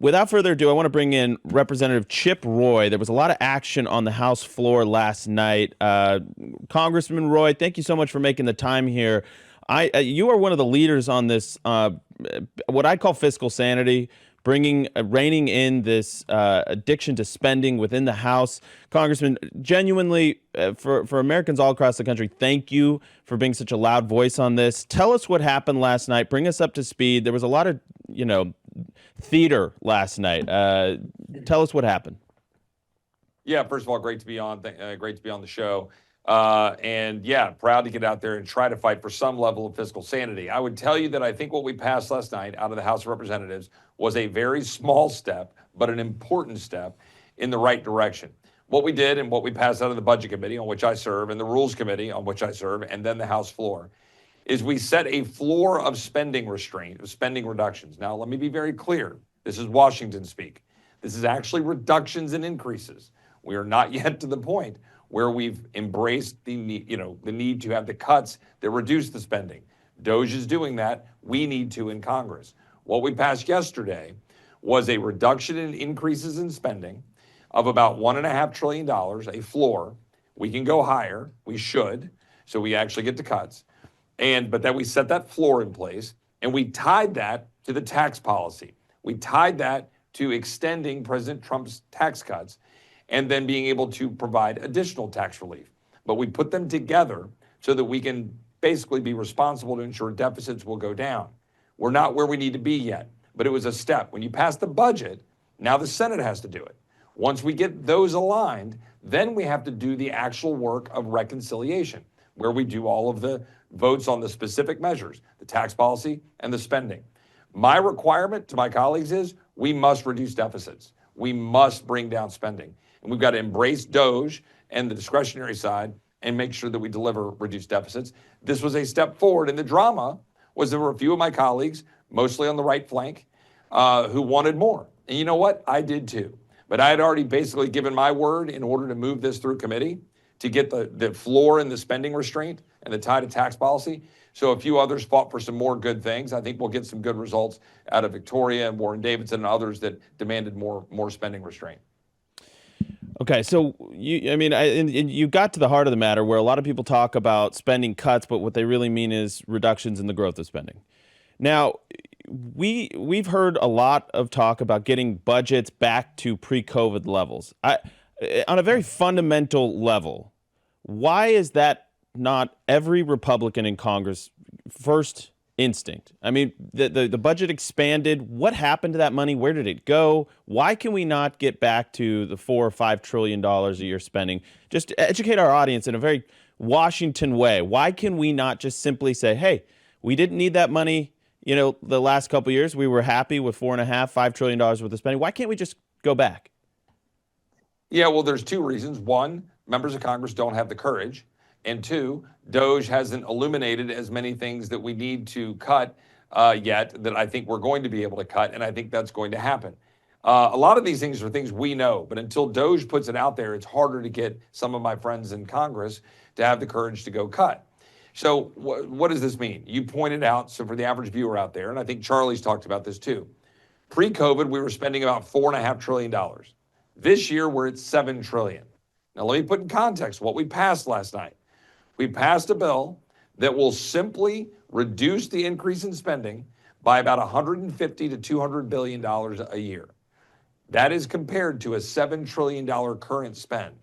Without further ado, I want to bring in Representative Chip Roy. There was a lot of action on the House floor last night. Congressman Roy, thank you so much for making the time here. You are one of the leaders on this, what I call fiscal sanity, reining in this addiction to spending within the House. Congressman, genuinely, for Americans all across the country, thank you for being such a loud voice on this. Tell us what happened last night. Bring us up to speed. There was a lot of, theater last night. Tell us what happened. Yeah, first of all, great to be on. Great to be on the show. And yeah, proud to get out there and try to fight for some level of fiscal sanity. I would tell you that I think what we passed last night out of the House of Representatives was a very small step, but an important step in the right direction. What we did and what we passed out of the Budget Committee, on which I serve, and the Rules Committee, on which I serve, and then the House floor, is we set a floor of spending restraint, of spending reductions. Now, let me be very clear. This is Washington speak. This is actually reductions and increases. We are not yet to the point where we've embraced the need to have the cuts that reduce the spending. DOJ is doing that. We need to in Congress. What we passed yesterday was a reduction in increases in spending of about $1.5 trillion, a floor. We can go higher. We should. So we actually get to cuts. But then we set that floor in place, and we tied that to the tax policy. We tied that to extending President Trump's tax cuts and then being able to provide additional tax relief. But we put them together so that we can basically be responsible to ensure deficits will go down. We're not where we need to be yet, but it was a step. When you pass the budget, now the Senate has to do it. Once we get those aligned, then we have to do the actual work of reconciliation, where we do all of the votes on the specific measures, the tax policy and the spending. My requirement to my colleagues is we must reduce deficits. We must bring down spending. And we've got to embrace DOJ and the discretionary side and make sure that we deliver reduced deficits. This was a step forward. And the drama was there were a few of my colleagues, mostly on the right flank, who wanted more. And you know what? I did too. But I had already basically given my word in order to move this through committee to get the floor and the spending restraint and the tie to tax policy. So a few others fought for some more good things. I think we'll get some good results out of Victoria and Warren Davidson and others that demanded more spending restraint. Okay, so you got to the heart of the matter where a lot of people talk about spending cuts, but what they really mean is reductions in the growth of spending. Now, we've heard a lot of talk about getting budgets back to pre-COVID levels. On a very fundamental level, why is that not every Republican in Congress' first instinct? I mean, the budget expanded. What happened to that money? Where did it go? Why can we not get back to the $4 or $5 trillion a year spending? Just to educate our audience in a very Washington way. Why can we not just simply say, hey, we didn't need that money, the last couple of years. We were happy with $4.5, $5 trillion worth of spending. Why can't we just go back? Yeah, well, there's two reasons. One, members of Congress don't have the courage. And two, DOJ hasn't illuminated as many things that we need to cut yet that I think we're going to be able to cut, and I think that's going to happen. A lot of these things are things we know, but until DOJ puts it out there, it's harder to get some of my friends in Congress to have the courage to go cut. So what does this mean? You pointed out, so for the average viewer out there, and I think Charlie's talked about this too, pre-COVID, we were spending about $4.5 trillion. This year, we're at $7 trillion. Now, let me put in context what we passed last night. We passed a bill that will simply reduce the increase in spending by about $150 to $200 billion a year. That is compared to a $7 trillion current spend.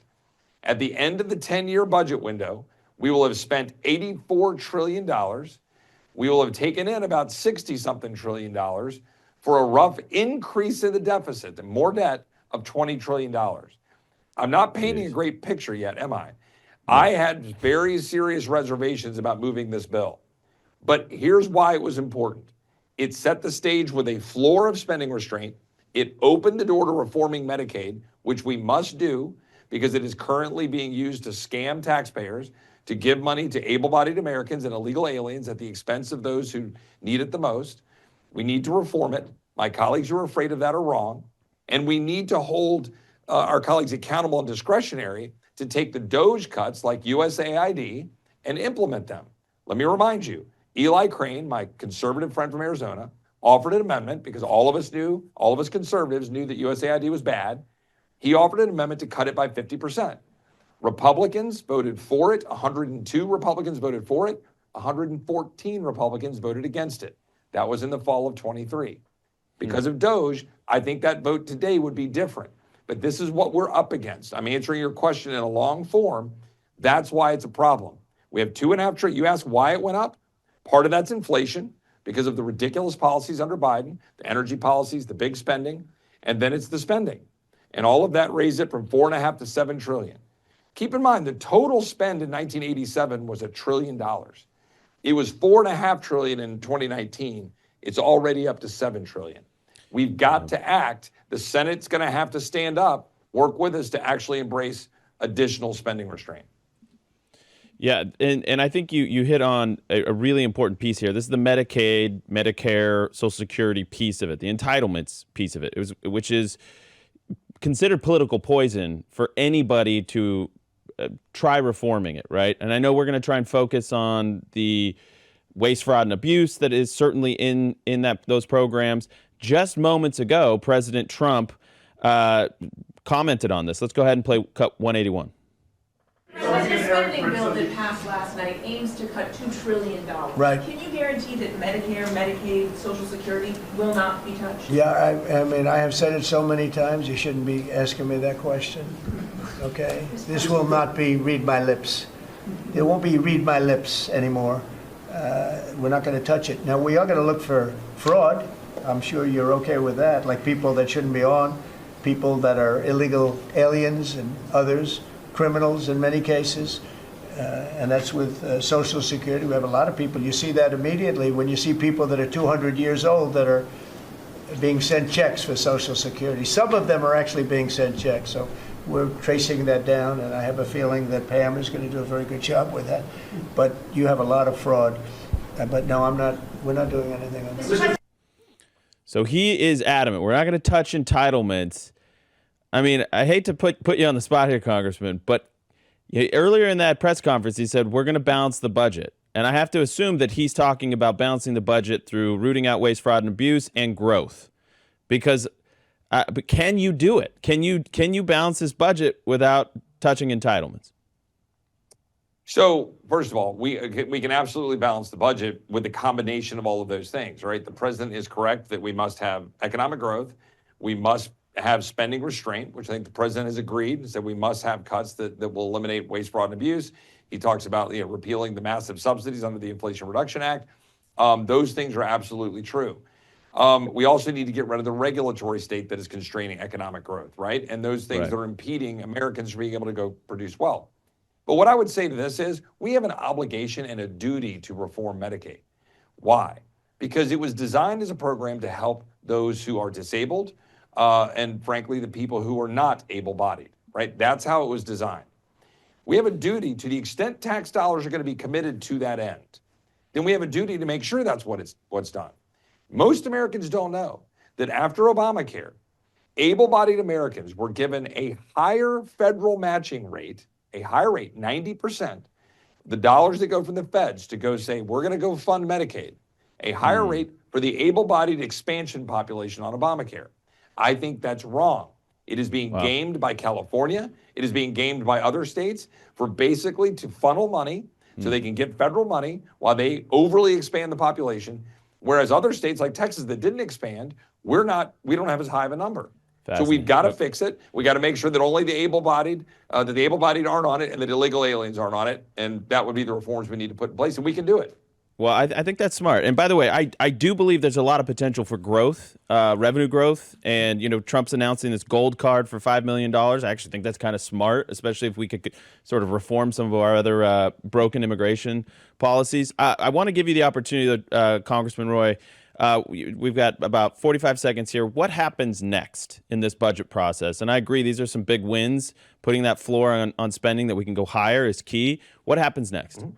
At the end of the 10-year budget window, we will have spent $84 trillion. We will have taken in about 60-something trillion dollars for a rough increase in the deficit and more debt of $20 trillion. I'm not painting a great picture yet, am I? I had very serious reservations about moving this bill. But here's why it was important. It set the stage with a floor of spending restraint. It opened the door to reforming Medicaid, which we must do because it is currently being used to scam taxpayers, to give money to able-bodied Americans and illegal aliens at the expense of those who need it the most. We need to reform it. My colleagues who are afraid of that are wrong. And we need to hold our colleagues accountable and discretionary to take the DOJ cuts like USAID and implement them. Let me remind you, Eli Crane, my conservative friend from Arizona, offered an amendment because all of us conservatives knew that USAID was bad. He offered an amendment to cut it by 50%. Republicans voted for it. 102 Republicans voted for it. 114 Republicans voted against it. That was in the fall of 23. Because of Doge, I think that vote today would be different. But this is what we're up against. I'm answering your question in a long form. That's why it's a problem. We have $2.5 trillion. You ask why it went up? Part of that's inflation because of the ridiculous policies under Biden, the energy policies, the big spending, and then it's the spending. And all of that raised it from 4.5 to 7 trillion. Keep in mind, the total spend in 1987 was $1 trillion. It was 4.5 trillion in 2019. It's already up to 7 trillion. We've got to act. The Senate's going to have to stand up, work with us to actually embrace additional spending restraint. Yeah, and I think you hit on a really important piece here. This is the Medicaid, Medicare, Social Security piece of it, the entitlements piece of it, which is considered political poison for anybody to try reforming it, right? And I know we're going to try and focus on the waste, fraud, and abuse that is certainly in those programs. Just moments ago, President Trump commented on this. Let's go ahead and play cut 181. The spending bill that passed last night aims to cut $2 trillion. Right. Can you guarantee that Medicare, Medicaid, Social Security will not be touched? Yeah, I mean, I have said it so many times, you shouldn't be asking me that question, okay? This will not be read my lips. It won't be read my lips anymore. We're not going to touch it. Now, we are going to look for fraud. I'm sure you're okay with that, like people that shouldn't be on, people that are illegal aliens and others, criminals in many cases, and that's with Social Security. We have a lot of people. You see that immediately when you see people that are 200 years old that are being sent checks for Social Security. Some of them are actually being sent checks, so we're tracing that down, and I have a feeling that Pam is going to do a very good job with that. But you have a lot of fraud. But no, we're not doing anything on this. So he is adamant. We're not going to touch entitlements. I mean, I hate to put you on the spot here, Congressman, but earlier in that press conference, he said, we're going to balance the budget. And I have to assume that he's talking about balancing the budget through rooting out waste, fraud, and abuse and growth. Because, but can you do it? Can you balance this budget without touching entitlements? So, first of all, we can absolutely balance the budget with the combination of all of those things, right? The president is correct that we must have economic growth. We must have spending restraint, which I think the president has agreed and said we must have cuts that will eliminate waste, fraud, and abuse. He talks about repealing the massive subsidies under the Inflation Reduction Act. Those things are absolutely true. We also need to get rid of the regulatory state that is constraining economic growth, right? And those things that are impeding Americans from being able to go produce wealth. But what I would say to this is we have an obligation and a duty to reform Medicaid. Why? Because it was designed as a program to help those who are disabled and, frankly, the people who are not able-bodied, right? That's how it was designed. We have a duty to the extent tax dollars are going to be committed to that end. Then we have a duty to make sure that's what's done. Most Americans don't know that after Obamacare, able-bodied Americans were given a higher federal matching rate, a higher rate, 90%, the dollars that go from the feds to go say, we're going to go fund Medicaid, a higher rate for the able-bodied expansion population on Obamacare. I think that's wrong. It is being gamed by California. It is being gamed by other states for basically to funnel money so they can get federal money while they overly expand the population. Whereas other states like Texas that didn't expand, we don't have as high of a number. So we've got to fix it. We got to make sure that only the able-bodied, aren't on it and that illegal aliens aren't on it. And that would be the reforms we need to put in place, and we can do it. Well, I think that's smart. And by the way, I do believe there's a lot of potential for growth, revenue growth. And, Trump's announcing this gold card for $5 million. I actually think that's kind of smart, especially if we could sort of reform some of our other broken immigration policies. I want to give you the opportunity, Congressman Roy. We've got about 45 seconds here. What happens next in this budget process? And I agree, these are some big wins. Putting that floor on spending that we can go higher is key. What happens next? Mm-hmm.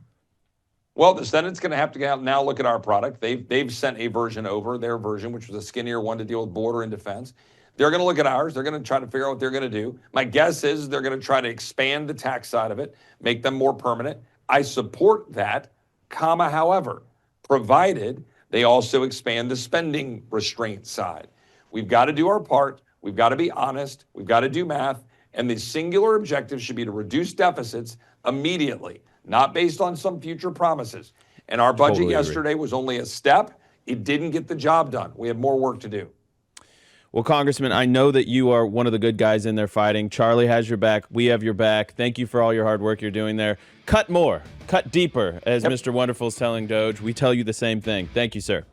Well, the Senate's going to have to now look at our product. They've sent a version over, their version, which was a skinnier one to deal with border and defense. They're going to look at ours. They're going to try to figure out what they're going to do. My guess is they're going to try to expand the tax side of it, make them more permanent. I support that, however, provided They also expand the spending restraint side. We've got to do our part. We've got to be honest. We've got to do math. And the singular objective should be to reduce deficits immediately, not based on some future promises. And our budget Totally agree. yesterday was only a step. It didn't get the job done. We have more work to do. Well, Congressman, I know that you are one of the good guys in there fighting. Charlie has your back. We have your back. Thank you for all your hard work you're doing there. Cut more, cut deeper, as Mr. Wonderful is telling Doge. We tell you the same thing. Thank you, sir.